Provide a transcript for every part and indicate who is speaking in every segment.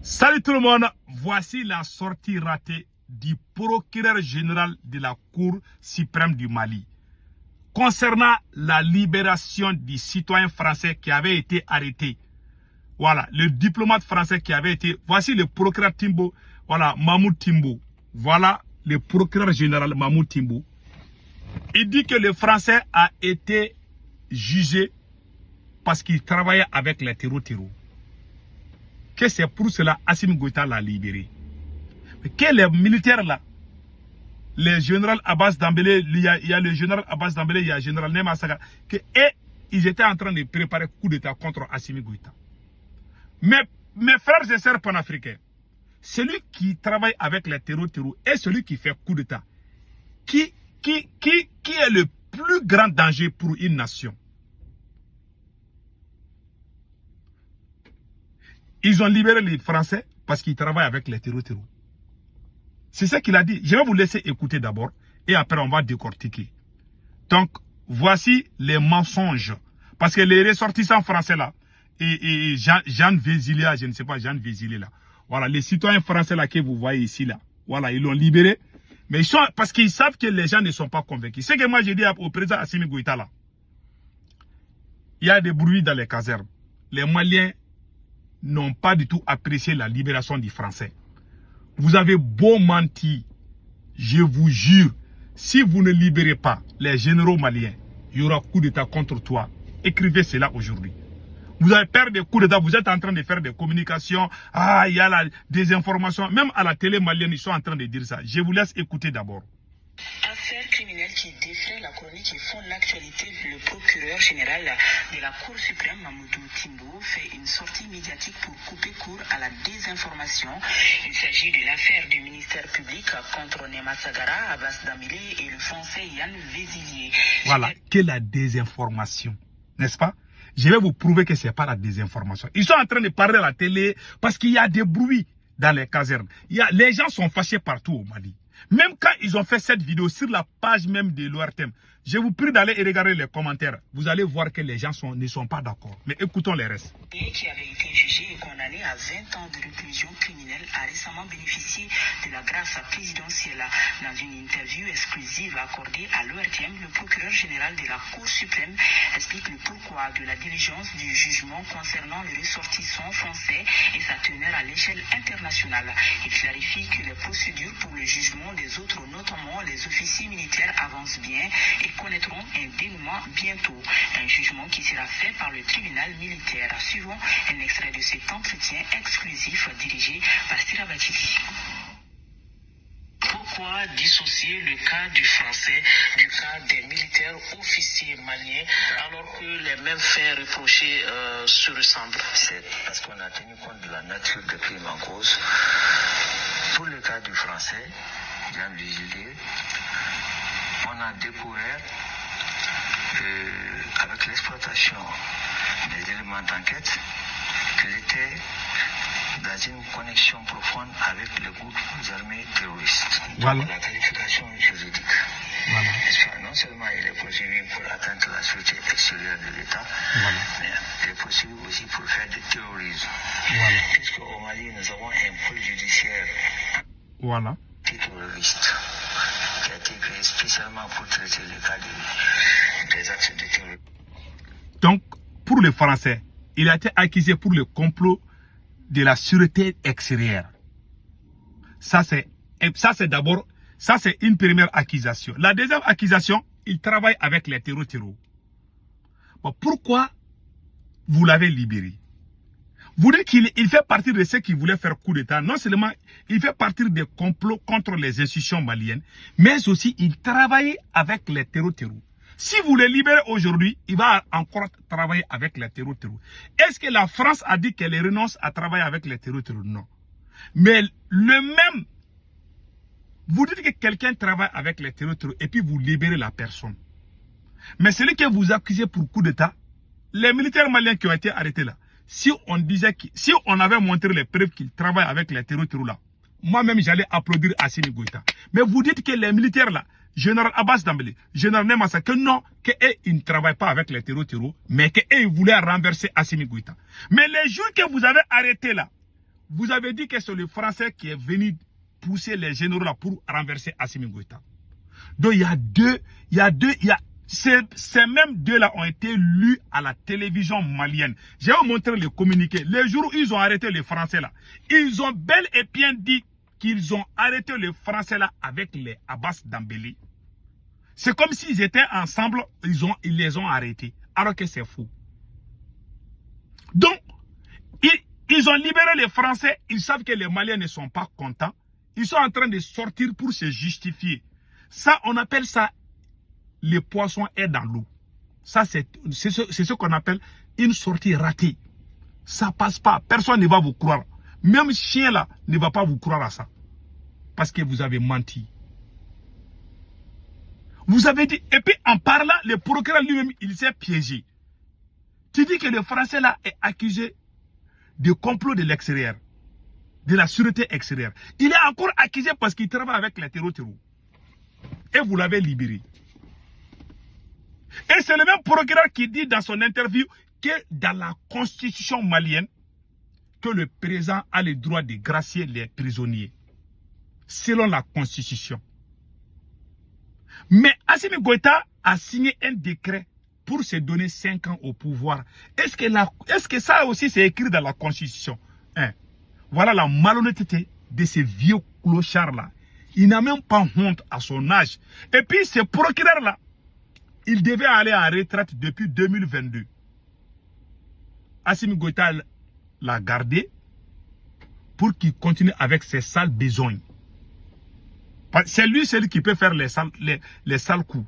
Speaker 1: Salut tout le monde, voici la sortie ratée du procureur général de la Cour suprême du Mali concernant la libération du citoyen français qui avait été arrêté. Voilà, le diplomate français qui avait été... Voici le procureur Timbo, voilà, Mahmoud Timbo. Voilà le procureur général Mahmoud Timbo. Il dit que le français a été jugé parce qu'il travaillait avec les terreaux. Que c'est pour cela Assimi Goïta l'a libéré. Mais que les militaires là, les généraux Abbas Dambélé, il y a le général Abbas Dambélé, il y a le général Nema Saga, ils étaient en train de préparer coup d'état contre Assimi Goïta. Mais mes frères et sœurs panafricains, celui qui travaille avec les terreaux et celui qui fait coup d'état, qui est le plus grand danger pour une nation? Ils ont libéré les Français parce qu'ils travaillent avec les terreaux. C'est ce qu'il a dit. Je vais vous laisser écouter d'abord et après on va décortiquer. Donc, voici les mensonges. Parce que les ressortissants français là, et Jean Vézilé, je ne sais pas, Jean Vézilé là. Voilà, les citoyens français là que vous voyez ici là. Voilà, ils l'ont libéré. Mais ils sont, parce qu'ils savent que les gens ne sont pas convaincus. C'est que moi j'ai dit au président Assimi Goïta là. Il y a des bruits dans les casernes. Les Maliens n'ont pas du tout apprécié la libération du français. Vous avez beau mentir, je vous jure, si vous ne libérez pas les généraux maliens, il y aura coup d'état contre toi. Écrivez cela aujourd'hui. Vous avez peur des coups d'état, vous êtes en train de faire des communications, il y a la désinformation, même à la télé malienne, ils sont en train de dire ça. Je vous laisse écouter d'abord.
Speaker 2: Affaire criminelle qui défraie la chronique et font l'actualité. Le procureur général de la Cour suprême, Mamoudou Timbo, fait une sortie médiatique pour couper court à la désinformation. Il s'agit de l'affaire du ministère public contre Nema Sagara, Abbas Dambélé et le français Yann Vézilé.
Speaker 1: Voilà, que la désinformation, n'est-ce pas? Je vais vous prouver que ce n'est pas la désinformation. Ils sont en train de parler à la télé parce qu'il y a des bruits dans les casernes. Les gens sont fâchés partout au Mali. Même quand ils ont fait cette vidéo sur la page même de l'ORTM, je vous prie d'aller et regarder les commentaires. Vous allez voir que les gens ne sont pas d'accord. Mais écoutons les restes.
Speaker 2: Qui avait été jugé et condamné à 20 ans de réclusion criminelle a récemment bénéficié de la grâce présidentielle. Dans une interview exclusive accordée à l'ORTM, le procureur général de la Cour suprême explique le pourquoi de la diligence du jugement concernant les ressortissants français et sa teneur à l'échelle internationale. Il clarifie que les procédures pour le jugement des autres, notamment les officiers militaires, avancent bien et connaîtront un dénouement bientôt. Un jugement qui sera fait par le tribunal militaire. Suivant un extrait de cet entretien exclusif dirigé par Sirabatili. Pourquoi dissocier le cas du français du cas des militaires officiers maliens alors que les mêmes faits reprochés se ressemblent?
Speaker 3: C'est parce qu'on a tenu compte de la nature des crimes en cause. Pour le cas du français, Jean Vézilé, on a découvert avec l'exploitation des éléments d'enquête qu'il était dans une connexion profonde avec les groupes armés terroristes.
Speaker 1: Voilà.
Speaker 3: La qualification juridique.
Speaker 1: Voilà.
Speaker 3: Non seulement il est poursuivi pour atteindre la sûreté extérieure de l'État,
Speaker 1: Voilà.
Speaker 3: mais il est poursuivi aussi pour faire du terrorisme.
Speaker 1: Voilà.
Speaker 3: Puisqu'au Mali, nous avons un pôle judiciaire
Speaker 1: Voilà.
Speaker 3: terroriste qui a été créé spécialement pour traiter les cas des actes de terrorisme.
Speaker 1: Donc, pour les Français, il a été accusé pour le complot de la sûreté extérieure. Ça, c'est d'abord, ça c'est une première accusation. La deuxième accusation, il travaille avec les terreaux. Bon, pourquoi vous l'avez libéré? Vous dites qu'il fait partie de ceux qui voulaient faire coup d'État. Non seulement il fait partie des complots contre les institutions maliennes, mais aussi il travaille avec les terreaux. Si vous le libérez aujourd'hui, il va encore travailler avec les terreaux. Est-ce que la France a dit qu'elle renonce à travailler avec les terreaux? Non. Mais vous dites que quelqu'un travaille avec les terreaux et puis vous libérez la personne. Mais celui que vous accusez pour coup d'État, les militaires maliens qui ont été arrêtés là, si on avait montré les preuves qu'ils travaillent avec les terreaux là, moi-même j'allais applaudir Assimi Goïta. Mais vous dites que les militaires là, général Abbas Dambélé, général Nema Saga, que non, qu'eux ils ne travaillent pas avec les terreaux, mais qu'eux ils voulaient renverser Assimi Goïta. Mais les jours que vous avez arrêté là, vous avez dit que c'est le Français qui est venu pousser les généraux là pour renverser Assimi Goïta. Donc ces mêmes deux là ont été lus à la télévision malienne. Je vais vous montrer le communiqué. Le jour où ils ont arrêté les Français là, ils ont bel et bien dit qu'ils ont arrêté les Français là avec les Abbas Dambélé. C'est comme s'ils étaient ensemble, ils les ont arrêtés. Alors que c'est faux. Donc, ils ont libéré les Français. Ils savent que les Maliens ne sont pas contents. Ils sont en train de sortir pour se justifier. Ça, on appelle ça le poisson est dans l'eau. Ça, c'est ce qu'on appelle une sortie ratée. Ça passe pas. Personne ne va vous croire. Même chien là ne va pas vous croire à ça. Parce que vous avez menti. Vous avez dit, et puis en parlant, le procureur lui-même, il s'est piégé. Tu dis que le Français là est accusé de complot de l'extérieur, de la sûreté extérieure. Il est encore accusé parce qu'il travaille avec les terreaux. Et vous l'avez libéré. Et c'est le même procureur qui dit dans son interview que dans la constitution malienne, que le président a le droit de gracier les prisonniers. Selon la constitution. Mais Assimi Goïta a signé un décret pour se donner 5 ans au pouvoir. Est-ce que ça aussi c'est écrit dans la constitution? Voilà la malhonnêteté de ces vieux clochards-là. Il n'a même pas honte à son âge. Et puis ce procureur-là, il devait aller en retraite depuis 2022. Assimi Goïta l'a gardé pour qu'il continue avec ses sales besognes. C'est lui celui qui peut faire les sales coups.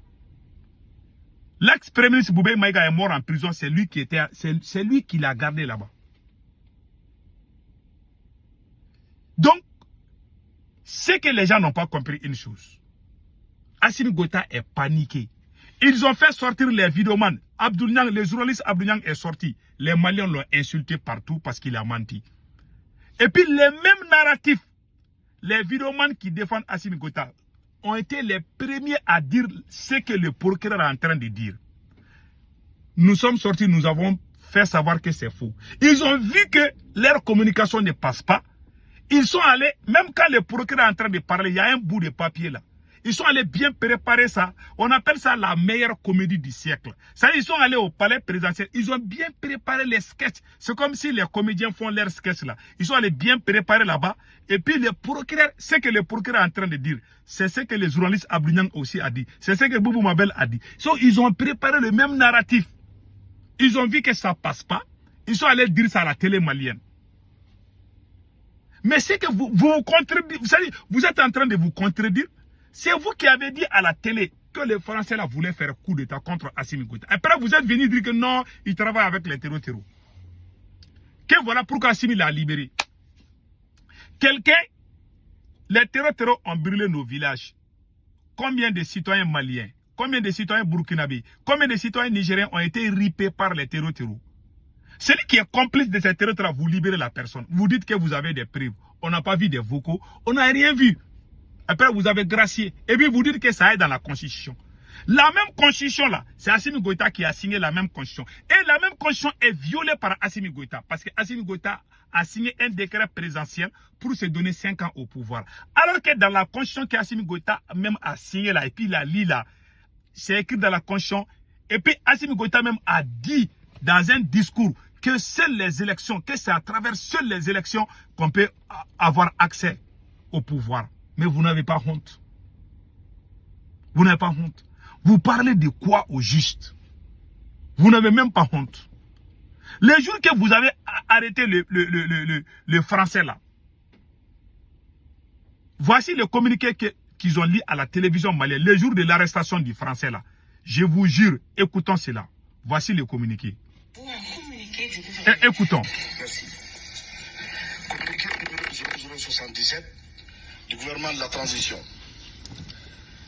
Speaker 1: L'ex-premier ministre Boubé Maïga est mort en prison, c'est lui qui l'a gardé là-bas. Donc, c'est que les gens n'ont pas compris une chose. Assimi Goïta est paniqué. Ils ont fait sortir les vidéomans. Le journaliste Abdou Niang est sorti. Les Maliens l'ont insulté partout parce qu'il a menti. Et puis les mêmes narratifs, les vidéomans qui défendent Assimi Goïta ont été les premiers à dire ce que le procureur est en train de dire. Nous sommes sortis, nous avons fait savoir que c'est faux. Ils ont vu que leur communication ne passe pas. Ils sont allés, même quand le procureur est en train de parler, il y a un bout de papier là. Ils sont allés bien préparer ça. On appelle ça la meilleure comédie du siècle. Ça, ils sont allés au palais présidentiel. Ils ont bien préparé les sketchs. C'est comme si les comédiens font leurs sketchs là. Ils sont allés bien préparer là-bas. Et puis le procureur, ce que le procureur est en train de dire, c'est ce que le journaliste Abdou Niang aussi a dit. C'est ce que Boubou Mabel a dit. Ils ont préparé le même narratif. Ils ont vu que ça passe pas. Ils sont allés dire ça à la télé malienne. Mais c'est que vous contredisez. Vous savez, vous êtes en train de vous contredire. C'est vous qui avez dit à la télé que les Français là voulaient faire coup d'état contre Assimi Goïta. Après, vous êtes venu dire que non, il travaille avec les terreaux. Que voilà pourquoi Assimi l'a libéré. Les terreaux ont brûlé nos villages. Combien de citoyens maliens, combien de citoyens burkinabés, combien de citoyens nigériens ont été ripés par les terreaux? Celui qui est complice de ces terreaux, vous libérez la personne. Vous dites que vous avez des preuves. On n'a pas vu des vocaux, on n'a rien vu. Après, vous avez gracié. Et puis, vous dites que ça est dans la Constitution. La même Constitution, là, c'est Assimi Goïta qui a signé la même Constitution. Et la même Constitution est violée par Assimi Goïta. Parce que Assimi Goïta a signé un décret présidentiel pour se donner 5 ans au pouvoir. Alors que dans la Constitution qu'Assimi Goïta même a signé là, et puis il a lu là, c'est écrit dans la Constitution. Et puis, Assimi Goïta même a dit dans un discours que seules les élections, que c'est à travers seules les élections qu'on peut avoir accès au pouvoir. Mais vous n'avez pas honte. Vous n'avez pas honte. Vous parlez de quoi au juste? Vous n'avez même pas honte. Les jours que vous avez arrêté le français là, voici le communiqué qu'ils ont lu à la télévision malienne, le jour de l'arrestation du français là. Je vous jure, écoutons cela. Voici le communiqué. Écoutons.
Speaker 4: Merci. Communiqué numéro 0077. Du gouvernement de la transition.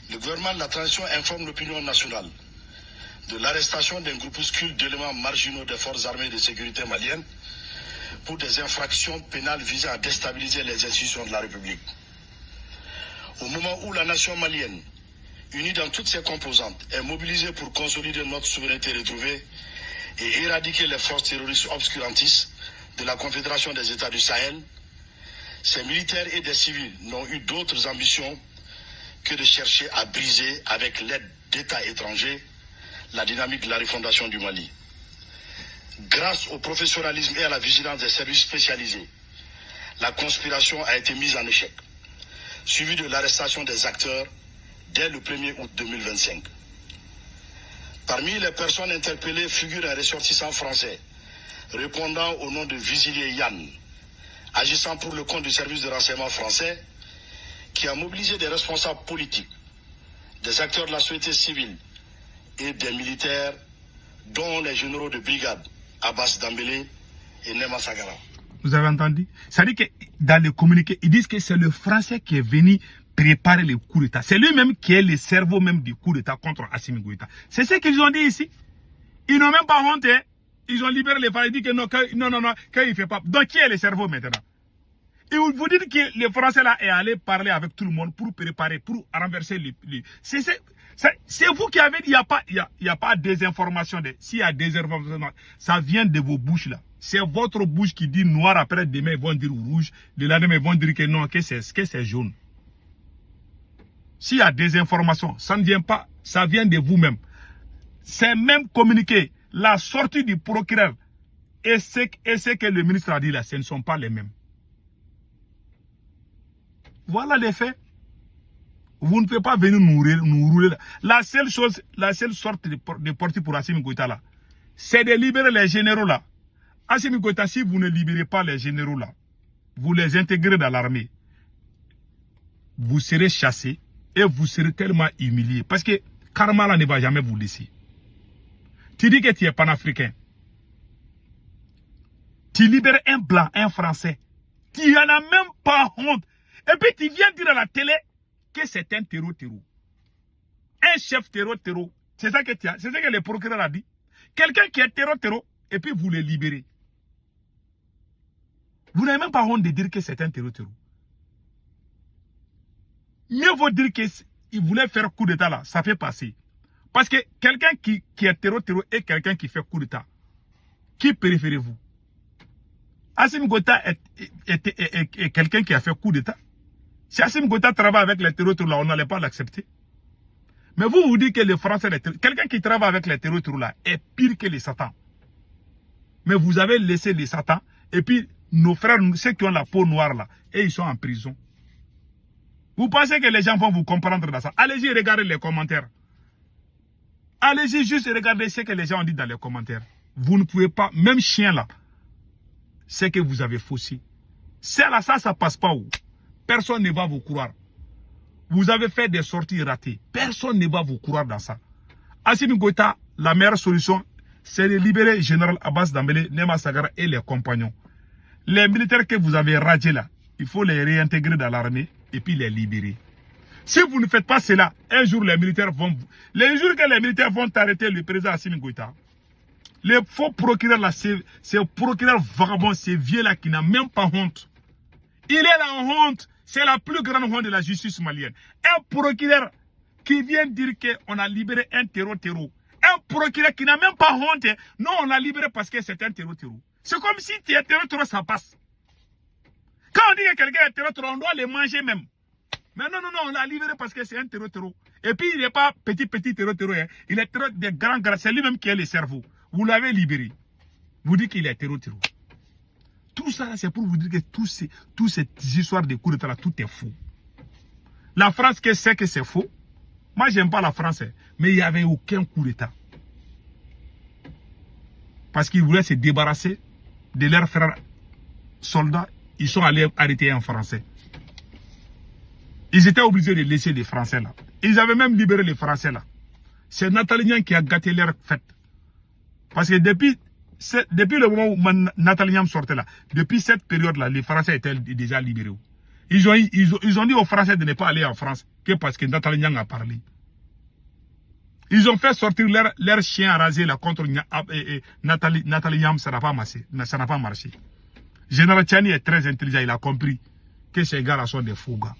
Speaker 4: Le gouvernement de la transition informe l'opinion nationale de l'arrestation d'un groupuscule d'éléments marginaux des forces armées de sécurité maliennes pour des infractions pénales visant à déstabiliser les institutions de la République. Au moment où la nation malienne, unie dans toutes ses composantes, est mobilisée pour consolider notre souveraineté retrouvée et éradiquer les forces terroristes obscurantistes de la Confédération des États du Sahel, Ces militaires et des civils n'ont eu d'autres ambitions que de chercher à briser, avec l'aide d'États étrangers, la dynamique de la refondation du Mali. Grâce au professionnalisme et à la vigilance des services spécialisés, la conspiration a été mise en échec, suivie de l'arrestation des acteurs dès le 1er août 2025. Parmi les personnes interpellées figure un ressortissant français, répondant au nom de Visilier Yann, agissant pour le compte du service de renseignement français, qui a mobilisé des responsables politiques, des acteurs de la société civile et des militaires, dont les généraux de brigade Abbas Dambélé et Nema Sagara.
Speaker 1: Vous avez entendu? Ça dit que dans les communiqués, ils disent que c'est le Français qui est venu préparer le coup d'État. C'est lui-même qui est le cerveau même du coup d'État contre Assimi Goïta. C'est ce qu'ils ont dit ici. Ils n'ont même pas honte. Hein. Ils ont libéré les Français. Ils disent que non, qu'il ne fait pas. Donc qui est le cerveau maintenant? Et vous dites que le Français là est allé parler avec tout le monde pour préparer, pour renverser le... C'est vous qui avez dit qu'il n'y a pas de désinformation. S'il y a des informations, ça vient de vos bouches là. C'est votre bouche qui dit noir, après demain ils vont dire rouge, le lendemain ils vont dire que non, que c'est jaune. S'il y a des informations, ça ne vient pas, ça vient de vous-même. C'est même communiqué, la sortie du procureur et ce que le ministre a dit là, ce ne sont pas les mêmes. Voilà les faits. Vous ne pouvez pas venir nous rouler là. La seule sorte de portée pour Assimi Goïta là, c'est de libérer les généraux là. Assimi Goïta, si vous ne libérez pas les généraux là, vous les intégrez dans l'armée, vous serez chassés et vous serez tellement humiliés. Parce que Karma là ne va jamais vous laisser. Tu dis que tu es panafricain. Tu libères un blanc, un français. Tu n'en as même pas honte. Et puis tu viens dire à la télé que c'est un terreau. Un chef terreau. C'est ça que tu as. C'est ça que le procureur a dit. Quelqu'un qui est terreau, et puis vous le libérez. Vous n'avez même pas honte de dire que c'est un terreau. Mieux vaut dire qu'il voulait faire coup d'État là, ça fait passer. Parce que quelqu'un qui est terreau et quelqu'un qui fait coup d'État, qui préférez-vous? Assimi Goïta est quelqu'un qui a fait coup d'État. Si Assimi Goïta travaille avec les terreaux là, on n'allait pas l'accepter. Mais vous dites que les Français, quelqu'un qui travaille avec les terreaux là est pire que les satans. Mais vous avez laissé les satans, et puis nos frères, ceux qui ont la peau noire là, et ils sont en prison. Vous pensez que les gens vont vous comprendre dans ça? Allez-y regarder les commentaires. Allez-y juste regarder ce que les gens ont dit dans les commentaires. Vous ne pouvez pas, même chien là, c'est que vous avez faussé. C'est là, ça passe pas où? Personne ne va vous croire. Vous avez fait des sorties ratées. Personne ne va vous croire dans ça. Assimi Goïta, la meilleure solution, c'est de libérer général Abbas Dambélé, Nema Sagara et les compagnons. Les militaires que vous avez radiés là, il faut les réintégrer dans l'armée et puis les libérer. Si vous ne faites pas cela, un jour les militaires vont... Les jours que les militaires vont arrêter le président Assimi Goïta, les faux procureurs là, ces procureurs vagabonds, ces vieux là qui n'ont même pas honte. Il est là en honte. C'est la plus grande honte de la justice malienne. Un procureur qui vient dire qu'on a libéré un terreau. Un procureur qui n'a même pas honte. Non, on l'a libéré parce que c'est un terreau. C'est comme si tu es terreau, ça passe. Quand on dit que quelqu'un est terreau, on doit les manger même. Mais non, on l'a libéré parce que c'est un terreau. Et puis il n'est pas petit terreau. Hein. Il est terreau des grands. C'est lui-même qui est le cerveau. Vous l'avez libéré. Vous dites qu'il est terreau. Tout ça, c'est pour vous dire que toutes ces histoires de coups d'État là, tout est faux. La France sait que c'est faux. Moi, j'aime pas la France, mais il n'y avait aucun coup d'État. Parce qu'ils voulaient se débarrasser de leurs frères soldats. Ils sont allés arrêter un Français. Ils étaient obligés de laisser les Français là. Ils avaient même libéré les Français là. C'est Nathalie Niang qui a gâté leur fête. Parce que depuis le moment où Nathalie Niang sortait là, depuis cette période-là, les Français étaient déjà libérés. Ils ont dit aux Français de ne pas aller en France que parce que Nathalie Niang a parlé. Ils ont fait sortir leur chien rasé là contre Nathalie Niang, ça n'a pas marché. Général Tchani est très intelligent, il a compris que ces gars-là sont des faux gars.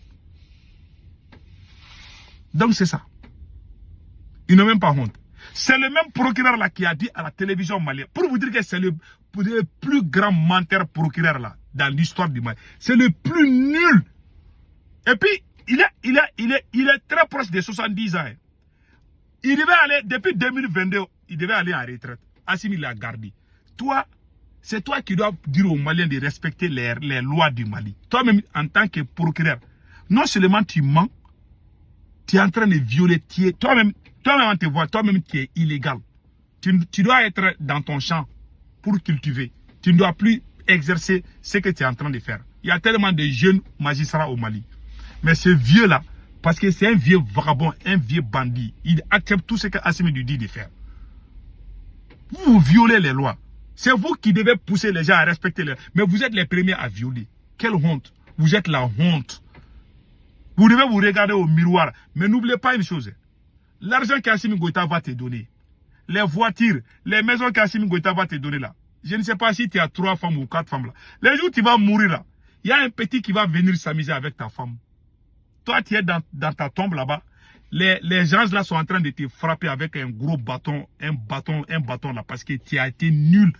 Speaker 1: Donc c'est ça. Ils n'ont même pas honte. C'est le même procureur là qui a dit à la télévision malienne, pour vous dire que c'est le plus grand menteur procureur là dans l'histoire du Mali. C'est le plus nul. Et puis, il est très proche des 70 ans. Hein. Il devait aller, depuis 2022, il devait aller en retraite. Assimi l'a gardé. Toi, c'est toi qui dois dire aux Maliens de respecter les lois du Mali. Toi-même, en tant que procureur, non seulement tu mens, tu es en train de violer, toi-même on te voit, toi-même tu es illégal. Tu dois être dans ton champ pour cultiver. Tu ne dois plus exercer ce que tu es en train de faire. Il y a tellement de jeunes magistrats au Mali. Mais ce vieux-là, parce que c'est un vieux vagabond, un vieux bandit, il accepte tout ce que Assimi lui dit de faire. Vous violez les lois. C'est vous qui devez pousser les gens à respecter les lois. Mais vous êtes les premiers à violer. Quelle honte. Vous êtes la honte. Vous devez vous regarder au miroir. Mais n'oubliez pas une chose. L'argent qu'Assimi Goïta va te donner, les voitures, les maisons qu'Assimi Goïta va te donner là. Je ne sais pas si tu as 3 femmes ou 4 femmes là. Les jours où tu vas mourir là, il y a un petit qui va venir s'amuser avec ta femme. Toi, tu es dans ta tombe là-bas. Les gens là sont en train de te frapper avec un gros bâton, un bâton là, parce que tu as été nul.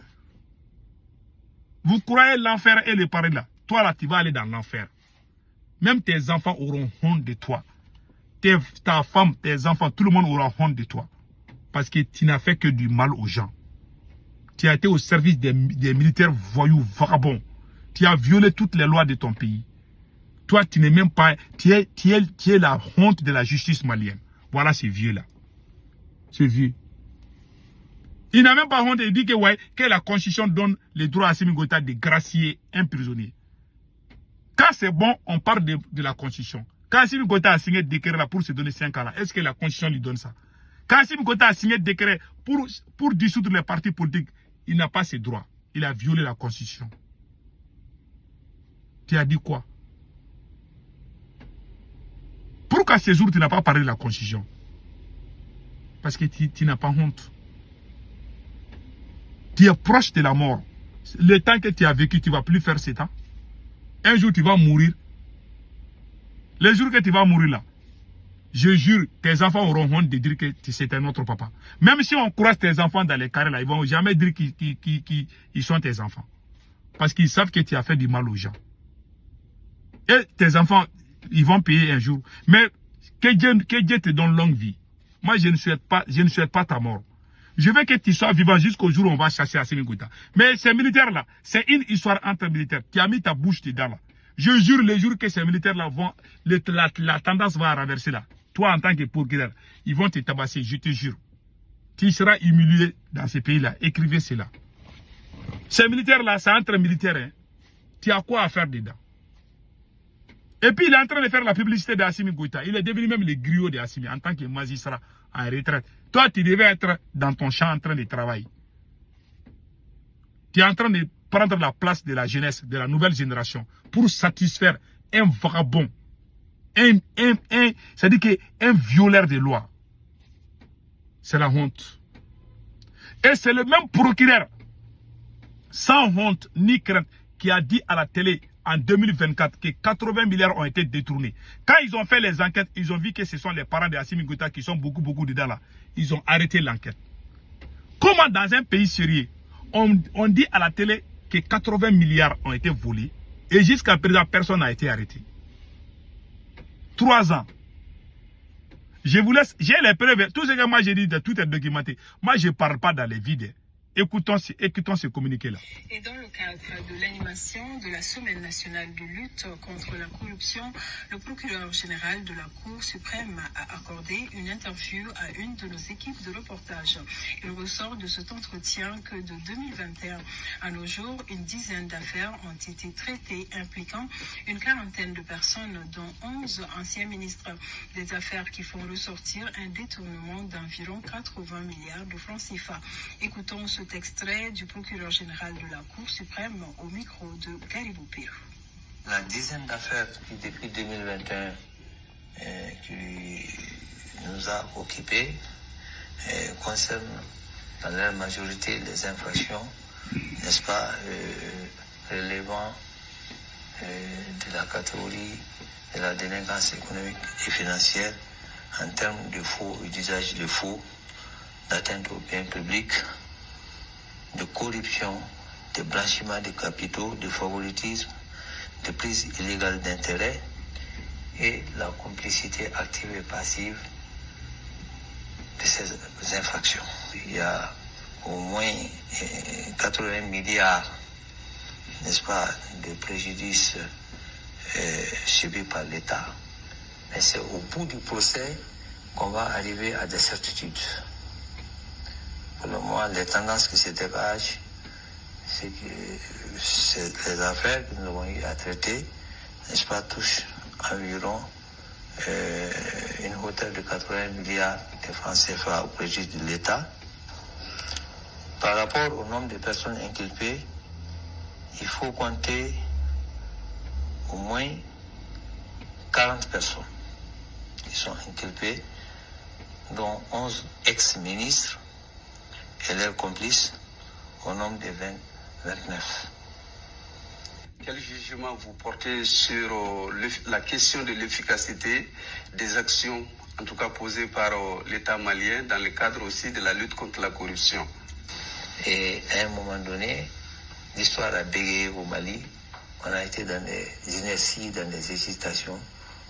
Speaker 1: Vous croyez l'enfer et le paradis là. Toi là, tu vas aller dans l'enfer. Même tes enfants auront honte de toi. Ta femme, tes enfants, tout le monde aura honte de toi. Parce que tu n'as fait que du mal aux gens. Tu as été au service des militaires voyous, vagabonds. Tu as violé toutes les lois de ton pays. Toi, tu n'es même pas... Tu es la honte de la justice malienne. Voilà ce vieux-là. Ce vieux. Il n'a même pas honte. Il dit que, ouais, que la Constitution donne le droit à Assimi Goïta de gracier un prisonnier. Quand c'est bon, on parle de la Constitution. Quand Assimi Goïta a signé le décret là pour se donner 5 ans là, est-ce que la Constitution lui donne ça? Quand Assimi Goïta a signé le décret pour dissoudre les partis politiques, il n'a pas ses droits. Il a violé la Constitution. Tu as dit quoi? Pourquoi ces jours tu n'as pas parlé de la Constitution? Parce que tu n'as pas honte. Tu es proche de la mort. Le temps que tu as vécu, tu ne vas plus faire ce temps. Un jour, tu vas mourir. Le jour que tu vas mourir là, je jure, tes enfants auront honte de dire que c'est un autre papa. Même si on croise tes enfants dans les carrés là, ils ne vont jamais dire qu'ils sont tes enfants. Parce qu'ils savent que tu as fait du mal aux gens. Et tes enfants, ils vont payer un jour. Mais que Dieu te donne longue vie. Moi, je ne souhaite pas ta mort. Je veux que tu sois vivant jusqu'au jour où on va chasser Assimi Goïta. Mais ces militaires-là, c'est une histoire entre militaires. Tu as mis ta bouche dedans là. Je jure, les jours que ces militaires-là vont, la tendance va renverser là. Toi, en tant que procureur, ils vont te tabasser, je te jure. Tu seras humilié dans ces pays-là. Écrivez cela. Ces militaires-là, c'est entre militaires. Hein. Tu as quoi à faire dedans? Et puis, il est en train de faire la publicité d'Assimi Goïta. Il est devenu même le griot d'Assimi en tant que magistrat en retraite. Toi, tu devais être dans ton champ en train de travailler. Tu es en train de prendre la place de la jeunesse, de la nouvelle génération, pour satisfaire un vagabond. C'est-à-dire qu'un violeur de loi. C'est la honte. Et c'est le même procureur, sans honte ni crainte, qui a dit à la télé en 2024 que 80 milliards ont été détournés. Quand ils ont fait les enquêtes, ils ont vu que ce sont les parents de Assimi Goïta qui sont beaucoup dedans là. Ils ont arrêté l'enquête. Comment dans un pays sérieux, on dit à la télé que 80 milliards ont été volés et jusqu'à présent, personne n'a été arrêté. 3 ans. Je vous laisse, j'ai les preuves. Tout ce que moi j'ai dit, tout est documenté. Moi, je ne parle pas dans les vides. Écoutons ce communiqué-là.
Speaker 2: Et dans le cadre de l'animation de la Semaine nationale de lutte contre la corruption, le procureur général de la Cour suprême a accordé une interview à une de nos équipes de reportage. Il ressort de cet entretien que de 2021 à nos jours, une dizaine d'affaires ont été traitées impliquant une quarantaine de personnes, dont 11 anciens ministres. Des affaires qui font ressortir un détournement d'environ 80 milliards de francs CFA. Écoutons ce extrait du procureur général de la Cour suprême au micro de Garibou Pire.
Speaker 3: La dizaine d'affaires qui, depuis 2021, qui nous a occupés concernent dans la majorité les infractions, n'est-ce pas, relevant de la catégorie de la délinquance économique et financière en termes de faux et d'usage de faux, d'atteinte aux biens publics, de corruption de blanchiment de capitaux, de favoritisme, de prise illégale d'intérêt et la complicité active et passive de ces infractions. Il y a au moins 80 milliards, n'est-ce pas, de préjudices subis par l'État. Mais c'est au bout du procès qu'on va arriver à des certitudes. Pour le moment, les tendances qui se dégagent, c'est que les affaires que nous avons eu à traiter, n'est-ce pas, touchent environ une hauteur de 80 milliards de francs CFA au préjudice de l'État. Par rapport au nombre de personnes inculpées, il faut compter au moins 40 personnes qui sont inculpées, dont 11 ex-ministres et leurs complices, au nombre de 29.
Speaker 5: Quel jugement vous portez sur la question de l'efficacité des actions, en tout cas posées par l'État malien, dans le cadre aussi de la lutte contre la corruption?
Speaker 3: Et à un moment donné, l'histoire a bégayé au Mali. On a été dans des inerties, dans des hésitations.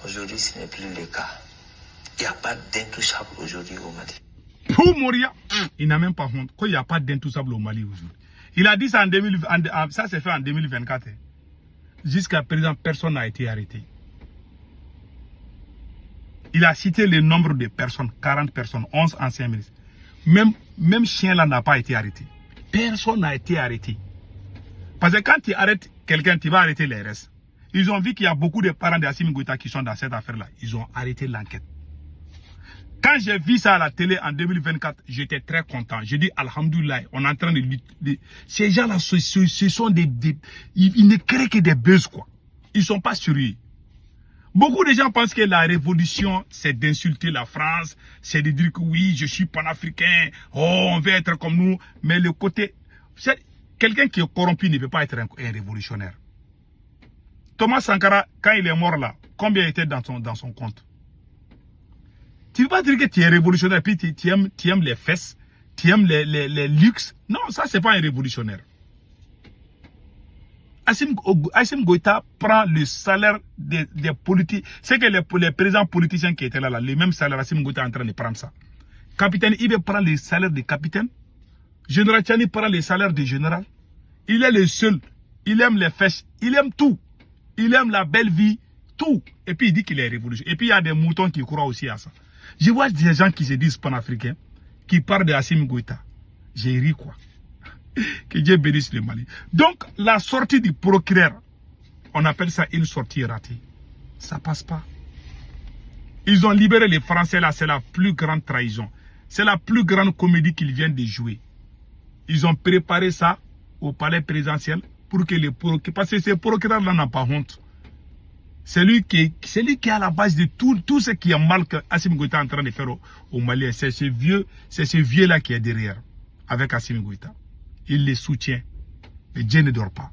Speaker 3: Aujourd'hui, ce n'est plus le cas. Il n'y a pas d'intouchable aujourd'hui au Mali.
Speaker 1: Pour Moria, il n'a même pas honte qu'il n'y a pas d'intouchable au Mali aujourd'hui. Il a dit ça ça s'est fait en 2024. Jusqu'à présent, personne n'a été arrêté. Il a cité le nombre de personnes, 40 personnes, 11 anciens ministres. Même chien là n'a pas été arrêté. Personne n'a été arrêté. Parce que quand tu arrêtes quelqu'un, tu vas arrêter les restes. Ils ont vu qu'il y a beaucoup de parents d'Assimi Goïta qui sont dans cette affaire-là. Ils ont arrêté l'enquête. Quand j'ai vu ça à la télé en 2024, j'étais très content. J'ai dit, Alhamdoulilah, on est en train de lutter. Ces gens-là, ce sont ils ne créent que des buzz, quoi. Ils ne sont pas sérieux. Beaucoup de gens pensent que la révolution, c'est d'insulter la France, c'est de dire que oui, je suis panafricain, oh, on veut être comme nous. Mais le côté... Quelqu'un qui est corrompu ne peut pas être un révolutionnaire. Thomas Sankara, quand il est mort là, combien était dans son compte? Tu ne peux pas dire que tu es révolutionnaire, puis tu aimes les fesses, tu aimes les luxes. Non, ça, c'est pas un révolutionnaire. Assimi Goïta prend le salaire des politiques. C'est que les présidents politiciens qui étaient là, les mêmes salaires, Assimi Goïta est en train de prendre ça. Capitaine Ibe prend le salaire des capitaines. Général Tchani prend le salaire des généraux. Il est le seul. Il aime les fesses. Il aime tout. Il aime la belle vie. Tout. Et puis il dit qu'il est révolutionnaire. Et puis il y a des moutons qui croient aussi à ça. Je vois des gens qui se disent panafricains, qui parlent de Assimi Goïta. J'ai ri quoi. Que Dieu bénisse le Mali. Donc, la sortie du procureur, on appelle ça une sortie ratée. Ça passe pas. Ils ont libéré les Français là, c'est la plus grande trahison. C'est la plus grande comédie qu'ils viennent de jouer. Ils ont préparé ça au palais présidentiel pour que les procureurs, parce que ces procureurs là n'ont pas honte. C'est lui qui est à la base de tout ce qui est mal que Assimi Goïta est en train de faire au Mali. C'est ce vieux là qui est derrière, avec Assimi Goïta. Il les soutient. Mais Dieu ne dort pas.